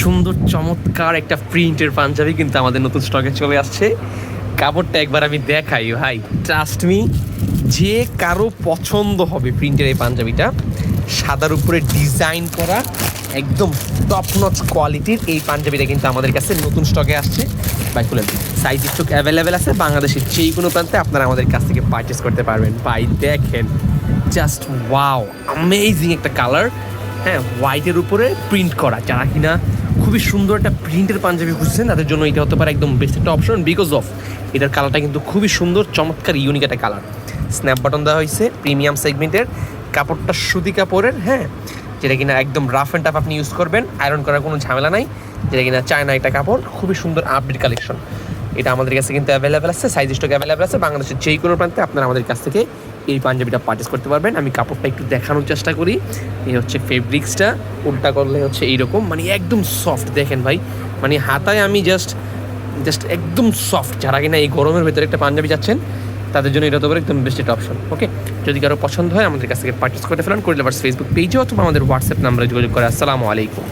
সুন্দর চমৎকার একটা প্রিন্টের পাঞ্জাবি কিন্তু আমাদের নতুন স্টকে চলে আসছে। কাপড়টা একবার আমি দেখাই ভাই, ট্রাস্ট মি, যে কারো পছন্দ হবে প্রিন্টের এই পাঞ্জাবিটা। সাদার উপরে ডিজাইন করা একদম টপ নচ কোয়ালিটির এই পাঞ্জাবিটা কিন্তু আমাদের কাছে নতুন স্টকে আসছে। ভাই খুলেন, সাইজ স্টক অ্যাভেলেবেল আছে, বাংলাদেশের যেই কোনো প্রান্তে আপনারা আমাদের কাছ থেকে পারচেস করতে পারবেন। ভাই দেখেন, জাস্ট ওয়াও, অ্যামেজিং একটা কালার। হ্যাঁ, হোয়াইটের উপরে প্রিন্ট করা, যারা কিনা খুবই সুন্দর একটা প্রিন্টের পাঞ্জাবি খুঁজছেন তাদের জন্য এটা হতে পারে একদম বেস্ট একটা অপশন, বিকজ অফ এটার কালারটা কিন্তু খুবই সুন্দর, চমৎকার, ইউনিক একটা কালার। স্ন্যাপ বাটন দেওয়া হয়েছে, প্রিমিয়াম সেগমেন্টের, কাপড়টা সুতি কাপড়ের। হ্যাঁ, যেটা কিনা একদম রাফ অ্যান্ড টাফ আপনি ইউজ করবেন, আয়রন করার কোনো ঝামেলা নাই। যেটা কিনা চায়না একটা কাপড়, খুবই সুন্দর আপডেট কালেকশন। এটা আমাদের কাছে কিন্তু অ্যাভেলেবেল আছে, সাইজ স্টক অ্যাভেলেবেল আছে, বাংলাদেশের যেই কোনো প্রান্তে আপনারা আমাদের কাছ থেকে এই পাঞ্জাবিটা পারচেস করতে পারবেন। আমি কাপড়টা একটু দেখানোর চেষ্টা করি। এই হচ্ছে ফেব্রিক্সটা, উল্টা করলে হচ্ছে এইরকম, মানে একদম সফট। দেখেন ভাই, মানে হাতায় আমি জাস্ট একদম সফট। যারা কিনা এই গরমের ভেতরে একটা পাঞ্জাবি যাচ্ছেন তাদের জন্য এটা তো একদম বেস্ট একটা অপশন। ওকে, যদি কারো পছন্দ হয় আমাদের কাছ থেকে পারচেস করতে ফেলেন, করে ফেসবুক পেজে অথবা আমাদের হোয়াটসঅ্যাপ নাম্বারে যোগাযোগ করে। আসসালামু আলাইকুম।